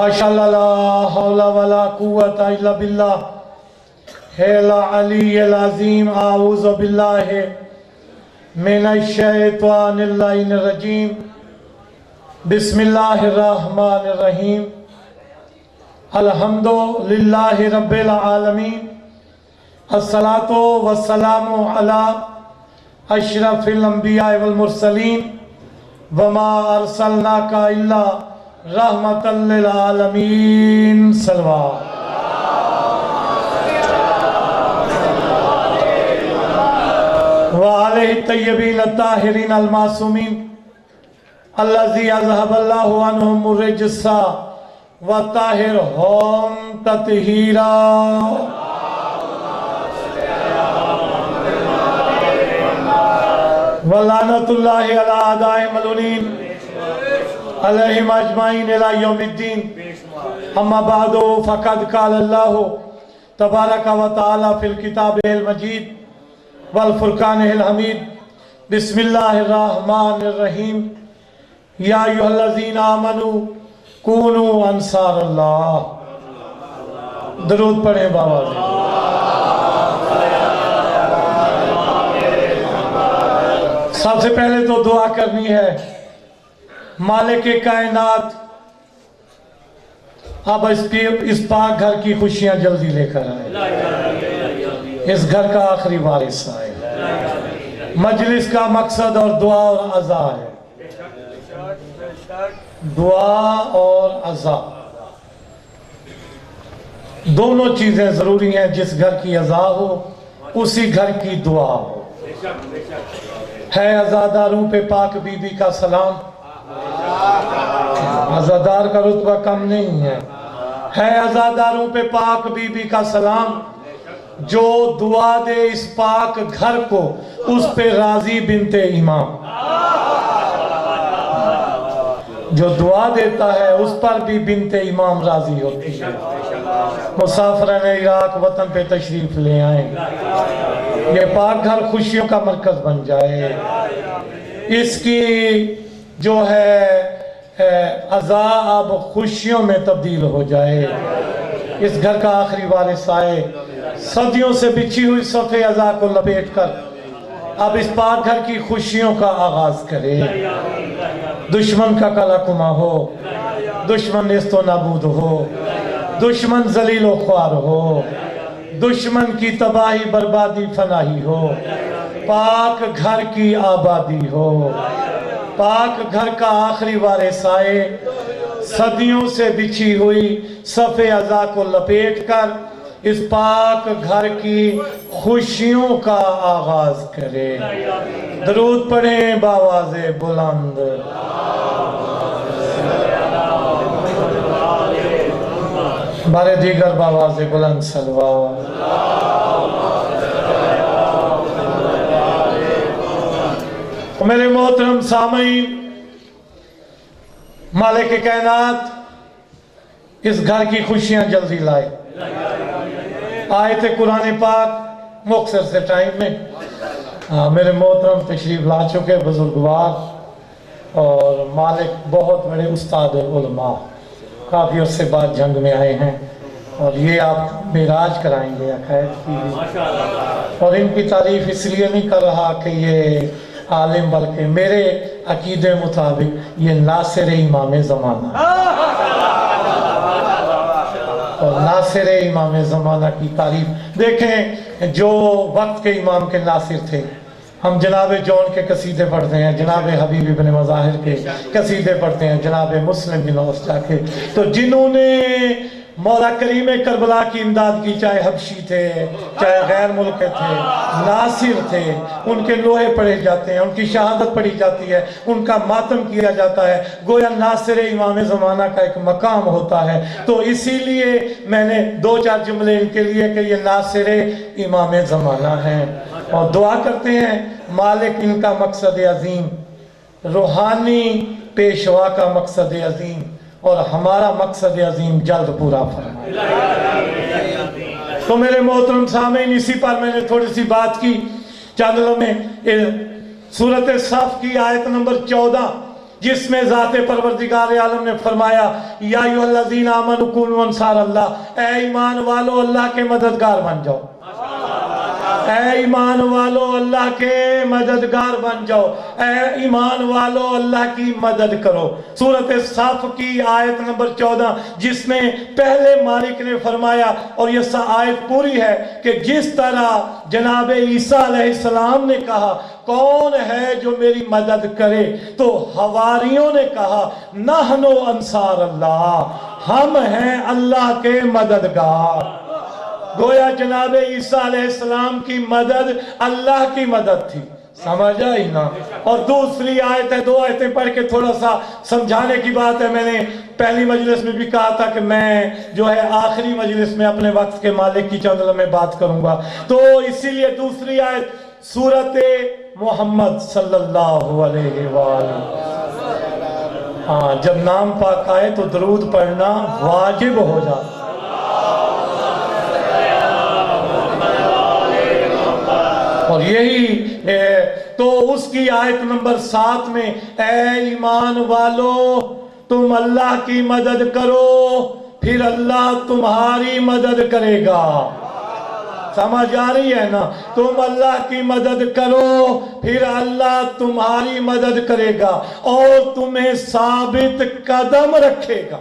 ماشاءاللہ لا حول ولا قوت الا باللہ العلی العظیم. اعوذ باللہ من الشیطان اللعین الرجیم. بسم اللہ الرحمن الرحیم. الحمدللہ رب العالمین. الصلاة والسلام علی اشرف الانبیاء والمرسلین. وما ارسلناک الا رحمت للعالمین. صلوات. وعلیہ الطیبین الطاہرین المعصومین الذی اذھب اللہ عنہم الرجس وطہرہم تطہیرا. ولعنۃ اللہ علی اعدائہم الملعونین علیہم اجمعین الی یوم الدین. اما بعد فقد قال اللہ تبارک و تعالی فی الکتاب المجید والفرقان الحمید. بسم اللہ الرحمن الرحیم. یا ایھا الذین آمنوا کونوا انصار اللہ. درود پڑھیں بابا جی. سب سے پہلے تو دعا کرنی ہے مالک کائنات اب اس پاک گھر کی خوشیاں جلدی لے کر آئے. اس گھر کا آخری وارث آئے. مجلس کا مقصد اور دعا اور عزا ہے. دعا اور عزا دونوں چیزیں ضروری ہیں. جس گھر کی عزا ہو اسی گھر کی دعا ہو. ہے عزاداروں پہ پاک بی بی کا سلام. عزادار کا رتبہ کم نہیں ہے. ہے عزاداروں پہ پاک بی بی کا سلام. جو دعا دے اس پاک گھر کو اس پہ راضی بنت امام. جو دعا دیتا ہے اس پر بھی بنت امام راضی ہوتی ہے. مسافرین عراق وطن پہ تشریف لے آئیں. یہ پاک گھر خوشیوں کا مرکز بن جائے. اس کی جو ہے عزا اب خوشیوں میں تبدیل ہو جائے. اس گھر کا آخری وارث آئے. صدیوں سے بچھی ہوئی صف عزا کو لپیٹ کر اب اس پاک گھر کی خوشیوں کا آغاز کرے. دشمن کا کلا کما ہو. دشمن نیست و نابود ہو. دشمن ذلیل و خوار ہو. دشمن کی تباہی بربادی فناہی ہو. پاک گھر کی آبادی ہو. پاک گھر کا آخری وارث آئے. صدیوں سے بچھی ہوئی صف عزا کو لپیٹ کر اس پاک گھر کی خوشیوں کا آغاز کرے. درود پڑھیں بآواز بلند. بارے دیگر بآواز بلند صلوات. میرے محترم سامعین، مالک کائنات اس گھر کی خوشیاں جلدی لائے. آیت قرآن پاک مختصر سے ٹائم میں میرے محترم تشریف لا چکے بزرگوار اور مالک بہت بڑے استاد علماء کافی عرصے بعد جنگ میں آئے ہیں اور یہ آپ معراج کرائیں گے عقائد کی. اور ان کی تعریف اس لیے نہیں کر رہا کہ یہ عالم بلکہ میرے عقیدے مطابق یہ ناصر امام زمانہ اور ناصر امام زمانہ کی تعریف. دیکھیں جو وقت کے امام کے ناصر تھے. ہم جناب جون کے قصیدے پڑھتے ہیں, جناب حبیب ابن مظاہر کے قصیدے پڑھتے ہیں, جناب مسلم بن اوسطا کے. تو جنہوں نے مولا کریم کربلا کی امداد کی, چاہے حبشی تھے چاہے غیر ملک تھے, ناصر تھے, ان کے لوہے پڑھے جاتے ہیں, ان کی شہادت پڑھی جاتی ہے, ان کا ماتم کیا جاتا ہے. گویا ناصر امام زمانہ کا ایک مقام ہوتا ہے. تو اسی لیے میں نے دو چار جملے ان کے لیے کہ یہ ناصر امام زمانہ ہیں. اور دعا کرتے ہیں مالک ان کا مقصد عظیم, روحانی پیشوا کا مقصد عظیم اور ہمارا مقصد عظیم جلد پورا فرمائے. تو میرے محترم سامعین, اسی پر میں نے تھوڑی سی بات کی چینلوں میں. سورۃ صف کی آیت نمبر 14 جس میں ذات پروردگار عالم نے فرمایا یا ایھاالذین آمنوا کونوا انصار اللہ، اے ایمان والو اللہ کے مددگار بن جاؤ، اے ایمان والو اللہ کے مددگار بن جاؤ، اے ایمان والو اللہ کی مدد کرو۔ سورۃ صف کی آیت نمبر 14 جس میں پہلے مالک نے فرمایا، اور یہ آیت پوری ہے، کہ جس طرح جناب عیسیٰ علیہ السلام نے کہا کون ہے جو میری مدد کرے، تو حواریوں نے کہا نحن انصار اللہ، ہم ہیں اللہ کے مددگار۔ گویا جناب عیسیٰ علیہ السلام کی مدد اللہ کی مدد تھی، سمجھ آئی نا؟ اور دوسری آیت ہے، 2 آیتیں پڑھ کے تھوڑا سا سمجھانے کی بات ہے۔ میں نے پہلی مجلس میں بھی کہا تھا کہ میں جو ہے آخری مجلس میں اپنے وقت کے مالک کی چند لمحے بات کروں گا، تو اسی لیے دوسری آیت سورۃ محمد صلی اللہ علیہ وآلہ، ہاں جب نام پاک آئے تو درود پڑھنا واجب ہو جاتا، اور یہی تو اس کی آیت نمبر 7 میں اے ایمان والو تم اللہ کی مدد کرو پھر اللہ تمہاری مدد کرے گا، سمجھ آ رہی ہے نا؟ تم اللہ کی مدد کرو پھر اللہ تمہاری مدد کرے گا اور تمہیں ثابت قدم رکھے گا۔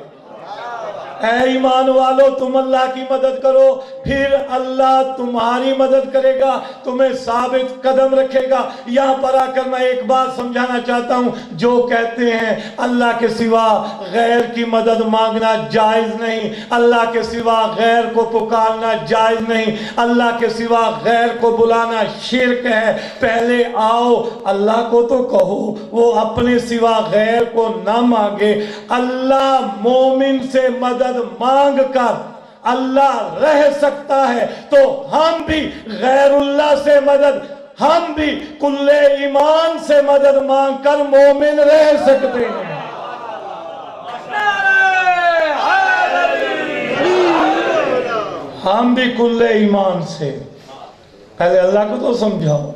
اے ایمان والو تم اللہ کی مدد کرو پھر اللہ تمہاری مدد کرے گا، تمہیں ثابت قدم رکھے گا۔ یہاں پر آ کر میں ایک بات سمجھانا چاہتا ہوں، جو کہتے ہیں اللہ کے سوا غیر کی مدد مانگنا جائز نہیں، اللہ کے سوا غیر کو پکارنا جائز نہیں، اللہ کے سوا غیر کو بلانا شرک ہے، پہلے آؤ اللہ کو تو کہو، وہ اپنے سوا غیر کو نہ مانگے۔ اللہ مومن سے مدد مانگ کر اللہ رہ سکتا ہے، تو ہم بھی غیر اللہ سے مدد، ہم بھی کل ایمان سے مدد مانگ کر مومن رہ سکتے ہیں۔ ہم بھی کل ایمان سے، پہلے اللہ کو تو سمجھاؤ،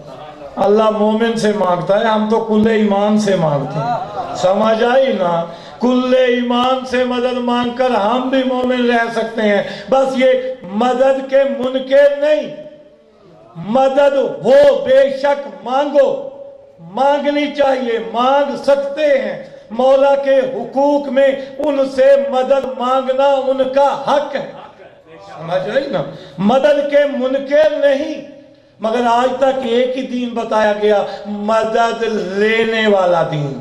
اللہ مومن سے مانگتا ہے، ہم تو کل ایمان سے مانگتے ہیں، سمجھ آئی نا؟ کل ایمان سے مدد مانگ کر ہم بھی مومن رہ سکتے ہیں، بس یہ مدد کے منکر نہیں، مدد ہو بے شک مانگو، مانگنی چاہیے، مانگ سکتے ہیں، مولا کے حقوق میں ان سے مدد مانگنا ان کا حق ہے، سمجھ رہی نا؟ مدد کے منکر نہیں، مگر آج تک ایک ہی دین بتایا گیا، مدد لینے والا دین،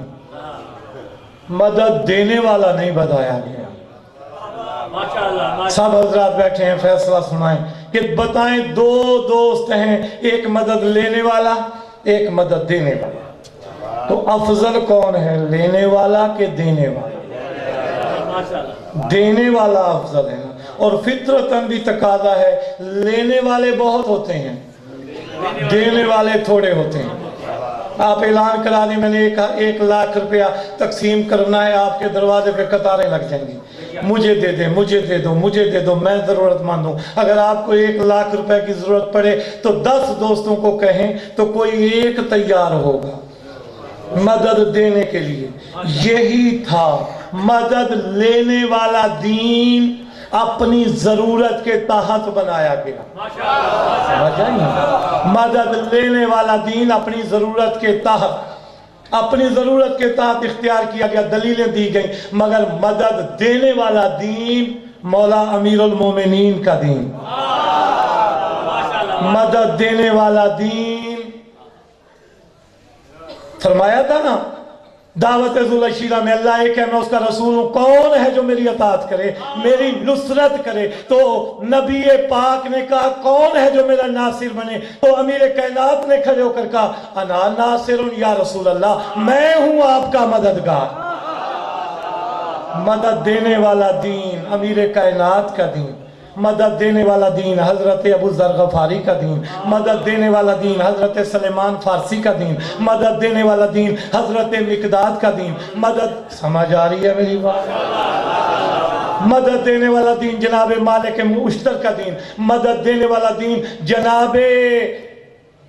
مدد دینے والا نہیں بتایا گیا۔ سب حضرات بیٹھے ہیں، فیصلہ سنائیں کہ بتائیں، 2 دوست ہیں، ایک مدد لینے والا ایک مدد دینے والا، تو افضل کون ہے، لینے والا کہ دینے والا؟ دینے والا افضل ہے، اور فطرتاً بھی تقاضا ہے، لینے والے بہت ہوتے ہیں، دینے والے تھوڑے ہوتے ہیں۔ آپ اعلان کرا دیں میں نے 1 لاکھ روپیہ تقسیم کرنا ہے، آپ کے دروازے پہ قطاریں لگ جائیں گی، مجھے دے دیں، مجھے دے دو، مجھے دے دو، میں ضرورت مند ہوں۔ اگر آپ کو 1 لاکھ روپے کی ضرورت پڑے تو 10 دوستوں کو کہیں تو کوئی ایک تیار ہوگا مدد دینے کے لیے۔ یہی تھا مدد لینے والا دین، اپنی ضرورت کے تحت بنایا گیا، مدد لینے والا دین اپنی ضرورت کے تحت، اپنی ضرورت کے تحت اختیار کیا گیا، دلیلیں دی گئیں، مگر مدد دینے والا دین مولا امیر المومنین کا دین، مدد دینے والا دین، فرمایا تھا نا دعوت ذوالعشیرہ میں اللہ ایک ہے میں اس کا رسول ہوں، کون ہے جو میری اطاعت کرے، میری نصرت کرے؟ تو نبی پاک نے کہا کون ہے جو میرا ناصر بنے؟ تو امیر کائنات نے کھڑے ہو کر کہا انا ناصر یا رسول اللہ، میں ہوں آپ کا مددگار۔ مدد دینے والا دین امیر کائنات کا دین، مدد دینے والا دین حضرت ابو ذر غفاری کا دین، مدد دینے والا دین حضرت سلیمان فارسی کا دین، مدد دینے والا دین حضرت مقداد کا دین، مدد سمجھ آ رہی ہے میری بات؟ مدد دینے والا دین جناب مالک اشتر کا دین، مدد دینے والا دین جناب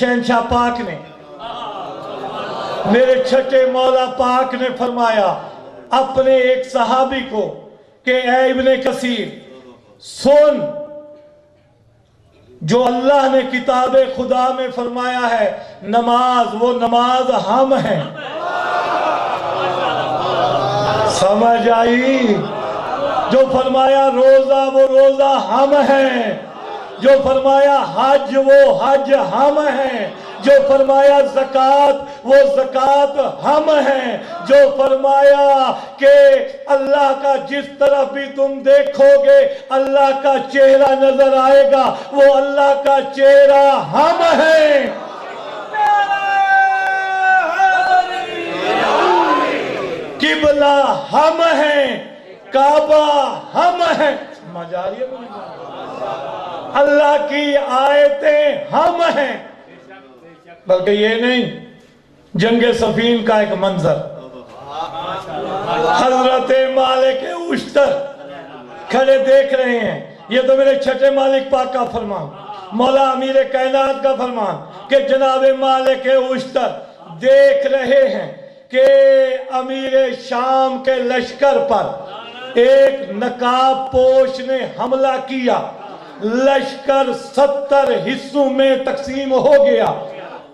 شہنشاہ پاک نے، میرے چھٹے مولا پاک نے فرمایا اپنے ایک صحابی کو کہ اے ابن کثیر سن، جو اللہ نے کتاب خدا میں فرمایا ہے نماز، وہ نماز ہم ہیں۔ سمجھ آئی؟ جو فرمایا روزہ، وہ روزہ ہم ہیں۔ جو فرمایا حج، وہ حج ہم ہیں۔ جو فرمایا زکوٰۃ، وہ زکوٰۃ ہم ہیں۔ جو فرمایا کہ اللہ کا جس طرف بھی تم دیکھو گے اللہ کا چہرہ نظر آئے گا، وہ اللہ کا چہرہ ہم ہیں۔ قبلہ ہم ہیں، کعبہ ہم ہیں۔ سمجھ آ رہی ہے؟ اللہ کی آیتیں ہم ہیں۔ بلکہ یہ نہیں، جنگ صفین کا ایک منظر، حضرت مالک اشتر کھڑے دیکھ رہے ہیں، یہ تو میرے چھٹے مالک پاک کا فرمان، مولا امیر کائنات کا فرمان کہ جناب مالک اشتر دیکھ رہے ہیں کہ امیر شام کے لشکر پر ایک نقاب پوش نے حملہ کیا، لشکر 70 حصوں میں تقسیم ہو گیا۔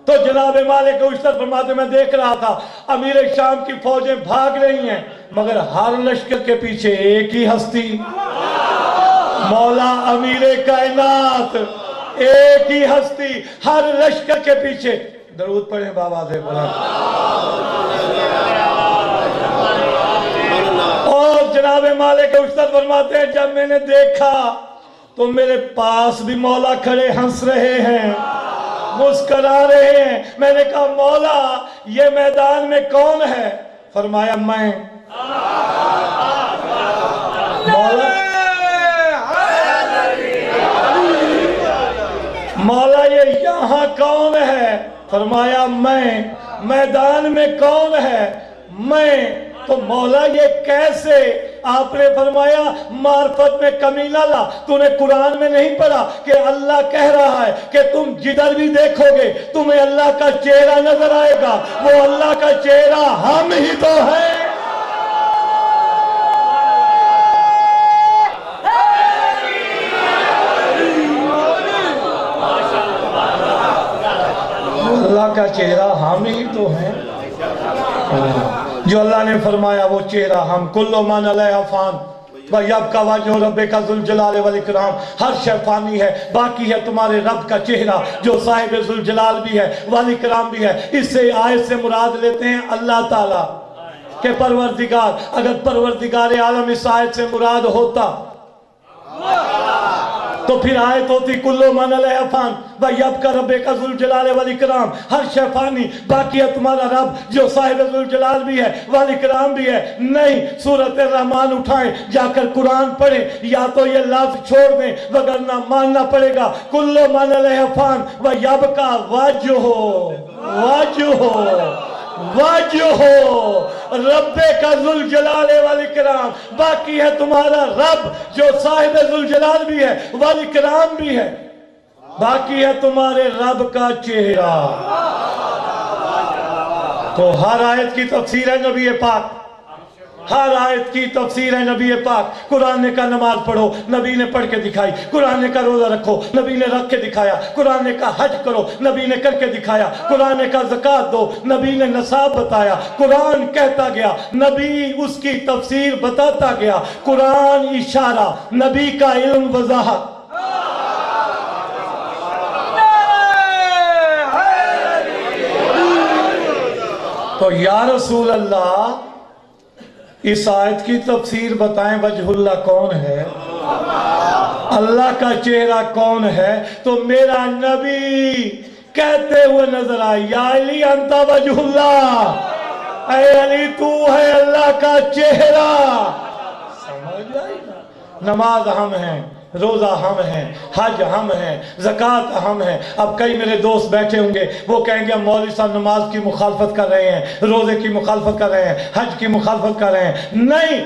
تو جناب مالک اشتر فرماتے میں دیکھ رہا تھا امیر شام کی فوجیں بھاگ رہی ہیں، مگر ہر لشکر کے پیچھے ایک ہی ہستی، مولا امیر کائنات، ایک ہی ہستی ہر لشکر کے پیچھے۔ درود پڑھیں بابا سے بلند۔ اور جناب مالک اشتر فرماتے ہیں جب میں نے دیکھا تو میرے پاس بھی مولا کھڑے ہنس رہے ہیں، مسکرا رہے ہیں۔ میں نے کہا مولا یہ میدان میں کون ہے؟ فرمایا میں۔ مولا یہ یہاں کون ہے؟ فرمایا میں۔ میدان میں کون ہے؟ میں۔ تو مولا یہ کیسے؟ آپ نے فرمایا معرفت میں کمی نہ لا، تو نے قرآن میں نہیں پڑھا کہ اللہ کہہ رہا ہے کہ تم جدھر بھی دیکھو گے تمہیں اللہ کا چہرہ نظر آئے گا، وہ اللہ کا چہرہ ہم ہی تو ہے۔ اللہ کا چہرہ ہم ہی تو ہیں۔ جو اللہ نے فرمایا وہ چہرہ ہم، کل من علیہا فان وَيَبْقَى وَجْهُ رَبِّكَ ذُو الْجَلَالِ وَالْإِكْرَامِ، ہر شے فانی ہے، باقی ہے تمہارے رب کا چہرہ جو صاحب ذو الجلال بھی ہے والإکرام بھی ہے۔ اس سے آیت سے مراد لیتے ہیں اللہ تعالیٰ کہ پروردگار، اگر پروردگار عالم اس آیت سے مراد ہوتا تو پھر آیت ہوتی کلو من علیہ فان وَيَبْقَى رَبِّكَ ذُو الْجَلَالِ وَالْإِكْرَامِ، ہر شے فانی، باقی ہے تمہارا رب جو صاحب ذو الجلال بھی ہے والإکرام بھی ہے۔ نہیں، سورۃ الرحمن اٹھائیں، جا کر قرآن پڑھیں، یا تو یہ لفظ چھوڑ دیں وگرنہ ماننا پڑے گا کلو من علیہ فان وَيَبْقَى وجہ ربِّكَ ذُو الْجَلَالِ وَالْإِكْرَامِ، باقی ہے تمہارا رب جو صاحب ذو الجلال بھی ہے والإکرام بھی ہے، باقی ہے تمہارے رب کا چہرہ۔ تو ہر آیت کی تفسیر ہے نبی پاک، ہر آیت کی تفسیر ہے نبی پاک۔ قرآن نے کہا نماز پڑھو، نبی نے پڑھ کے دکھائی۔ قرآن نے کہا روزہ رکھو، نبی نے رکھ کے دکھایا۔ قرآن نے کہا حج کرو، نبی نے کر کے دکھایا۔ قرآن نے کہا زکوٰۃ دو، نبی نے نصاب بتایا۔ قرآن کہتا گیا، نبی اس کی تفسیر بتاتا گیا۔ قرآن اشارہ، نبی کا علم وضاحت۔ تو یا رسول اللہ اس آیت کی تفسیر بتائیں، وجہ اللہ کون ہے، اللہ کا چہرہ کون ہے؟ تو میرا نبی کہتے ہوئے نظر آئے یا علی انت وجہ اللہ، اے علی تو ہے اللہ کا چہرہ۔ سمجھ آئی نا؟ نماز ہم ہیں، روزہ ہم ہیں، حج ہم ہیں، زکوٰۃ ہم ہیں۔ اب کئی میرے دوست بیٹھے ہوں گے، وہ کہیں گے مولوی صاحب نماز کی مخالفت کر رہے ہیں، روزے کی مخالفت کر رہے ہیں، حج کی مخالفت کر رہے ہیں۔ نہیں،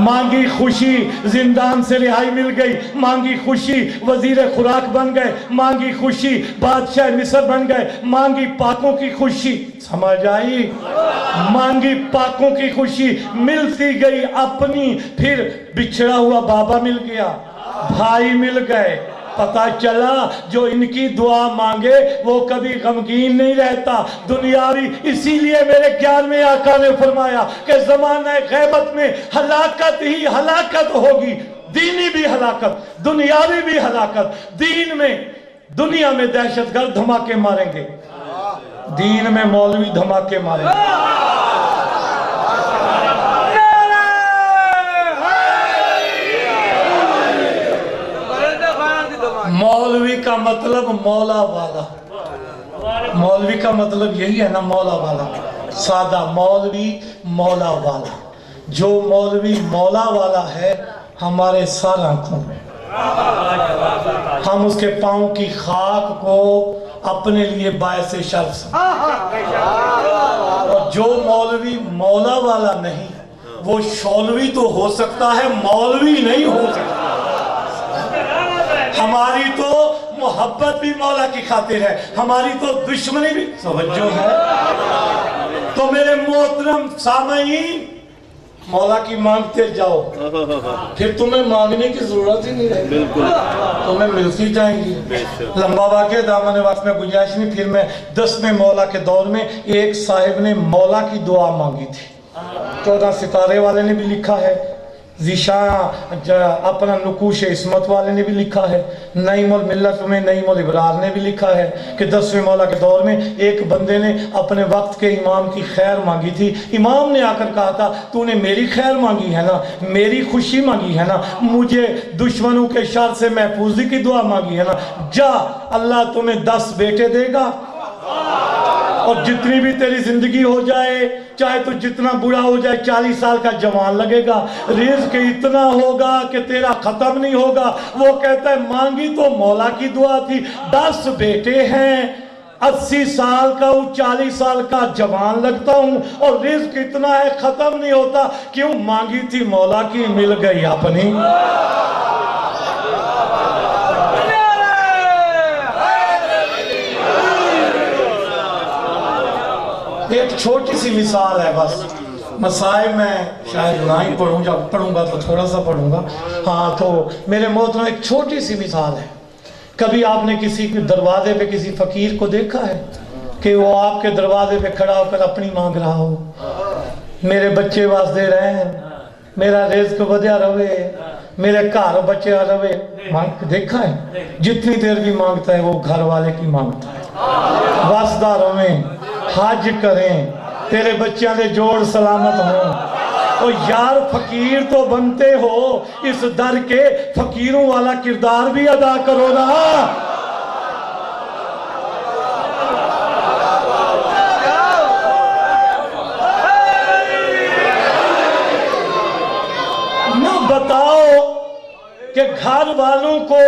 مانگی خوشی زندان سے رہائی مل گئی، مانگی خوشی وزیر خوراک بن گئے، مانگی خوشی بادشاہ مصر بن گئے، مانگی پاکوں کی خوشی، سمجھ آئی؟ مانگی پاکوں کی خوشی ملتی گئی اپنی، پھر بچھڑا ہوا بابا مل گیا، بھائی مل گئے، پتہ چلا جو ان کی دعا مانگے وہ کبھی غمگین نہیں رہتا دنیاوی۔ اسی لیے میرے 11ویں آقا نے فرمایا کہ زمانہ غیبت میں ہلاکت ہی ہلاکت ہوگی، دینی بھی ہلاکت، دنیاوی بھی ہلاکت۔ دین میں دنیا میں دہشت گرد دھماکے ماریں گے، دین میں مولوی دھماکے ماریں گے۔ مولوی کا مطلب مولا والا، مولوی کا مطلب یہی ہے نا، مولا والا، سادہ مولوی مولا والا۔ جو مولوی مولا والا ہے ہمارے سر آنکھوں میں، ہم اس کے پاؤں کی خاک کو اپنے لیے باعث شرف سمجھتے، اور جو مولوی مولا والا نہیں وہ شولوی تو ہو سکتا ہے، مولوی نہیں ہو سکتا۔ ہماری تو محبت بھی مولا کی خاطر ہے، ہماری تو دشمنی بھی، توجہ ہے۔ تو میرے محترم سامعین، مولا کی مانگتے جاؤ، پھر تمہیں مانگنے کی ضرورت ہی نہیں رہے، بالکل تمہیں ملتی جائیں گی۔ لمبا واقعہ دامن وقت میں گنجائش نہیں، پھر میں 10ویں مولا کے دور میں ایک صاحب نے مولا کی دعا مانگی تھی، 14 ستارے والے نے بھی لکھا ہے، ذیشان اپنا نقوش عصمت والے نے بھی لکھا ہے، نعیم الملت میں نعیم الابرار نے بھی لکھا ہے کہ 10ویں مولا کے دور میں ایک بندے نے اپنے وقت کے امام کی خیر مانگی تھی۔ امام نے آ کر کہا تھا تو نے میری خیر مانگی ہے نا، میری خوشی مانگی ہے نا، مجھے دشمنوں کے شر سے محفوظی کی دعا مانگی ہے نا، جا اللہ تمہیں 10 بیٹے دے گا، اور جتنی بھی تیری زندگی ہو جائے، چاہے تو جتنا بڑا ہو جائے، 40 سال کا جوان لگے گا، رزق اتنا ہوگا کہ تیرا ختم نہیں ہوگا۔ وہ کہتا ہے مانگی تو مولا کی دعا تھی، 10 بیٹے ہیں، 80 سال کا ہوں، 40 سال کا جوان لگتا ہوں، اور رزق اتنا ہے ختم نہیں ہوتا، کیوں مانگی تھی مولا کی، مل گئی اپنی۔ ایک چھوٹی سی مثال ہے بس، مسائل میں شاید نہ ہی پڑھوں، جب پڑھوں گا تو تھوڑا سا پڑھوں گا۔ ہاں تو میرے محترم ایک چھوٹی سی مثال ہے، کبھی آپ نے کسی کے دروازے پہ کسی فقیر کو دیکھا ہے کہ وہ آپ کے دروازے پہ کھڑا ہو کر اپنی مانگ رہا ہو، میرے بچے واسطے رہے ہیں، میرا رزق ودیا رہے، میرے گھر بچے رہے، دیکھا ہے؟ جتنی دیر بھی مانگتا ہے وہ گھر والے کی مانگتا ہے، واسطہ رویں، حج کریں، تیرے بچیاں دے جوڑ سلامت ہوں۔ اور یار فقیر تو بنتے ہو، اس در کے فقیروں والا کردار بھی ادا کرو نا۔ نہ بتاؤ کہ گھر والوں کو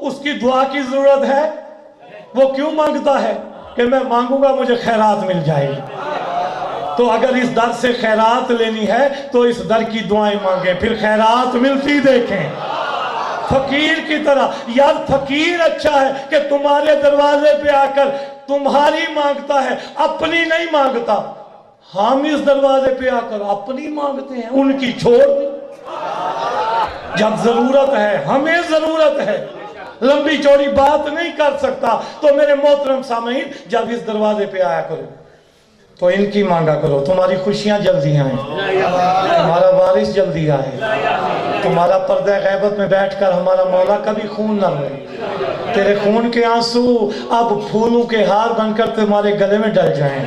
اس کی دعا کی ضرورت ہے، وہ کیوں مانگتا ہے کہ میں مانگوں گا مجھے خیرات مل جائے گی؟ تو اگر اس در سے خیرات لینی ہے تو اس در کی دعائیں مانگیں، پھر خیرات ملتی دیکھیں، فقیر کی طرح۔ یار فقیر اچھا ہے کہ تمہارے دروازے پہ آ کر تمہاری مانگتا ہے، اپنی نہیں مانگتا۔ ہم اس دروازے پہ آ کر اپنی مانگتے ہیں، ان کی چھوڑ دیں۔ جب ضرورت ہے، ہمیں ضرورت ہے، لمبی چوڑی بات نہیں کر سکتا، تو میرے محترم سامعین جب اس دروازے پہ آیا کرو تو ان کی مانگا کرو، تمہاری خوشیاں جلدی آئیں، تمہارا وارث جلدی آئے، تمہارا پردہ غیبت میں بیٹھ کر ہمارا مولا کبھی خون نہ روئے، تیرے خون کے آنسو اب پھولوں کے ہار بن کر تمہارے گلے میں ڈل جائیں،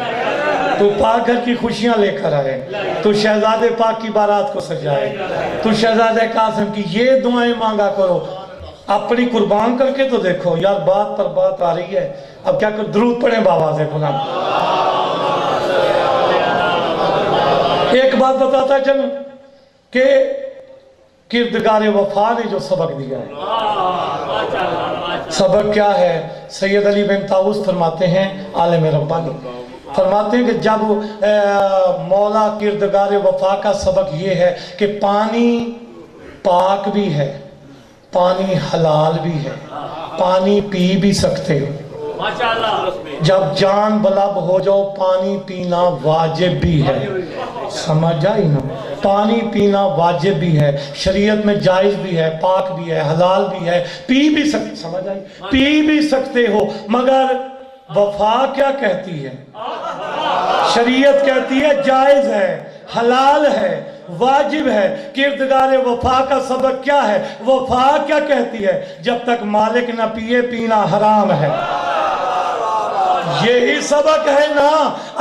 تو پاک گھر کی خوشیاں لے کر آئے، تو شہزادے پاک کی بارات کو سجائے، تو شہزادے قاسم کی یہ دعائیں مانگا کرو۔ اپنی قربان کر کے تو دیکھو یار، بات پر بات آ رہی ہے، اب کیا کر، درود پڑھیں بابا سے بنا۔ ایک بات بتاتا چلوں کہ کردگار وفا نے جو سبق دیا ہے، سبق کیا ہے؟ سید علی بن طاؤس فرماتے ہیں، عالم ربانی، فرماتے ہیں کہ جب مولا کردگار وفا کا سبق یہ ہے کہ پانی پاک بھی ہے، پانی حلال بھی ہے، پانی پی بھی سکتے ہو، جب جان بلب ہو جاؤ پانی پینا واجب بھی ہے، سمجھ آئی نا؟ پانی پینا واجب بھی ہے، شریعت میں جائز بھی ہے، پاک بھی ہے، حلال بھی ہے، پی بھی سکتے، سمجھ آئی؟ پی بھی سکتے ہو، مگر وفا کیا کہتی ہے؟ شریعت کہتی ہے جائز ہے، حلال ہے، واجب ہے۔ کردگار وفا کا سبق کیا ہے؟ وفا کیا کہتی ہے؟ جب تک مالک نہ پیے پینا حرام ہے۔ یہی سبق ہے نا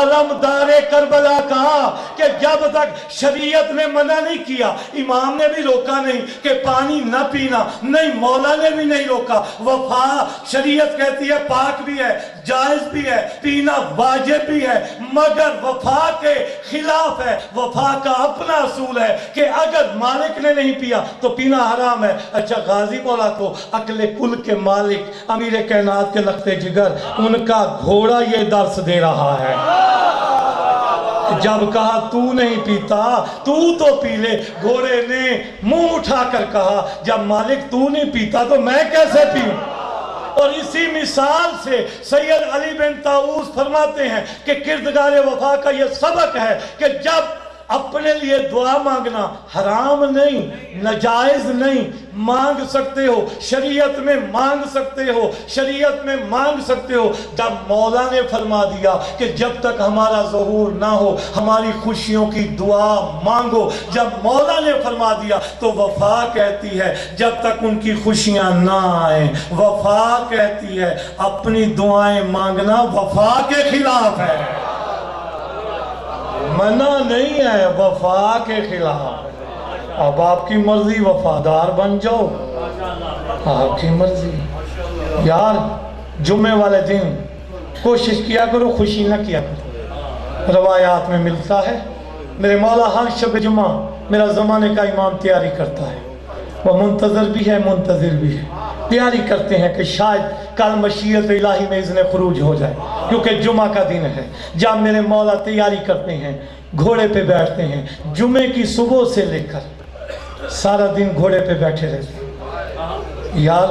علمدار کربلا کا، کہ جب تک شریعت نے منع نہیں کیا، امام نے بھی روکا نہیں کہ پانی نہ پینا، نہیں مولا نے بھی نہیں روکا، وفا شریعت کہتی ہے پاک بھی ہے، جائز بھی ہے، پینا واجب بھی ہے، مگر وفا کے خلاف ہے۔ وفا کا اپنا اصول ہے کہ اگر مالک نے نہیں پیا تو پینا حرام ہے۔ اچھا غازی مولا کو عقل کل کے مالک امیر کائنات کے لخت جگر ان کا گھوڑا یہ درس دے رہا ہے، جب کہا تو نہیں پیتا تو پی لے، گھوڑے نے منہ اٹھا کر کہا جب مالک تو نہیں پیتا تو میں کیسے پیوں؟ اور اسی مثال سے سید علی بن طاؤس فرماتے ہیں کہ کردگار وفا کا یہ سبق ہے کہ جب اپنے لیے دعا مانگنا حرام نہیں، ناجائز نہیں، مانگ سکتے ہو، شریعت میں مانگ سکتے ہو، شریعت میں مانگ سکتے ہو۔ جب مولا نے فرما دیا کہ جب تک ہمارا ظہور نہ ہو ہماری خوشیوں کی دعا مانگو، جب مولا نے فرما دیا تو وفا کہتی ہے جب تک ان کی خوشیاں نہ آئیں، وفا کہتی ہے اپنی دعائیں مانگنا وفا کے خلاف ہے، منع نہیں ہے، وفا کے خلاف۔ اب آپ کی مرضی وفادار بن جاؤ، آپ کی مرضی۔ یار جمعے والے دن کوشش کیا کرو خوشی نہ کیا کرو، روایات میں ملتا ہے میرے مولا ہر شب جمعہ میرا زمانے کا امام تیاری کرتا ہے، وہ منتظر بھی ہے منتظر بھی ہے، تیاری کرتے ہیں کہ شاید کل مشیت الہی میں اذن خروج ہو جائے، کیونکہ جمعہ کا دن ہے۔ جب میرے مولا تیاری کرتے ہیں گھوڑے پہ بیٹھتے ہیں، جمعے کی صبح سے لے کر سارا دن گھوڑے پہ بیٹھے رہتے ہیں۔ یار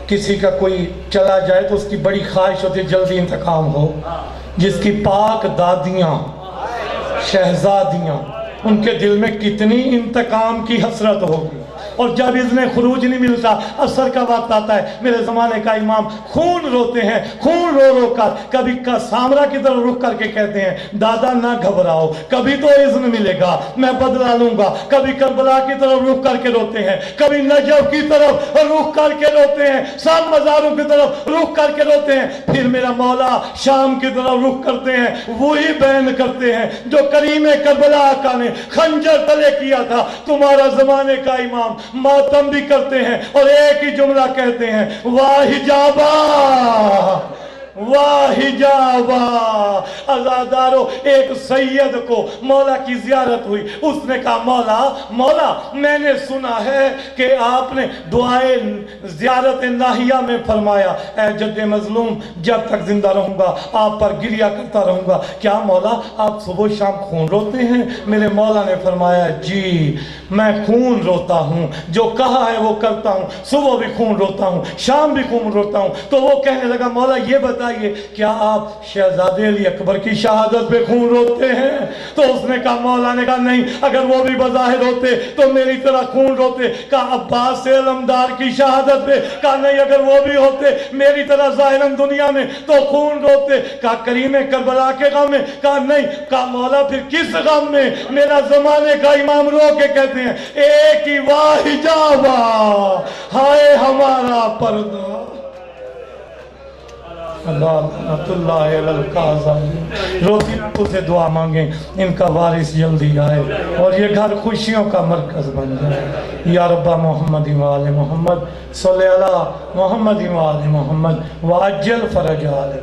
کسی کا کوئی چلا جائے تو اس کی بڑی خواہش ہوتی ہے جلدی انتقام ہو، جس کی پاک دادیاں شہزادیاں ان کے دل میں کتنی انتقام کی حسرت ہوگی، اور جب اذن خروج نہیں ملتا عصر کا وقت آتا ہے، میرے زمانے کا امام خون روتے ہیں، خون رو رو کر کبھی سامرا کی طرف رخ کر کے کہتے ہیں دادا نہ گھبراؤ کبھی تو اذن ملے گا میں بدلہ لوں گا، کبھی کربلا کی طرف رخ کر کے روتے ہیں، کبھی نجف کی طرف رخ کر کے روتے ہیں، سب مزاروں کی طرف رخ کر کے روتے ہیں، پھر میرا مولا شام کی طرف رخ کرتے ہیں، وہی بیان کرتے ہیں جو کریم کربلا آقا نے خنجر تلے کیا تھا، تمہارا زمانے کا امام ماتم بھی کرتے ہیں اور ایک ہی جملہ کہتے ہیں واہ جابا واہ جابا۔ عزادارو ایک سید کو مولا کی زیارت ہوئی، اس نے کہا مولا میں نے سنا ہے کہ آپ نے دعائے زیارت ناہیہ میں فرمایا اے جد مظلوم جب تک زندہ رہوں گا آپ پر گریہ کرتا رہوں گا، کیا مولا آپ صبح شام خون روتے ہیں؟ میرے مولا نے فرمایا جی میں خون روتا ہوں، جو کہا ہے وہ کرتا ہوں، صبح بھی خون روتا ہوں شام بھی خون روتا ہوں۔ تو وہ کہنے لگا مولا یہ بتائیے کیا آپ شہزادے علی اکبر کی شہادت پہ خون روتے ہیں؟ تو اس نے کہا مولا نے کہا نہیں، اگر وہ بھی بظاہر ہوتے تو میری طرح خون روتے۔ کہا عباس سے علمدار کی شہادت پہ؟ کہا نہیں، اگر وہ بھی ہوتے میری طرح ظاہراً دنیا میں تو خون روتے۔ کہا کریم کربلا کے غم میں؟ کہا نہیں۔ کہا مولا پھر کس غم میں؟ میرا زمانے کا امام رو کے کہتے ہیں ایک ہی واہ جابا ہائے ہمارا پردہ۔ اللہ علی القاضی روتی سے دعا مانگیں ان کا وارث جلدی آئے اور یہ گھر خوشیوں کا مرکز بن جائے۔ یا رب محمد و آل محمد صلی اللہ محمد و آل محمد وعجل فرج آل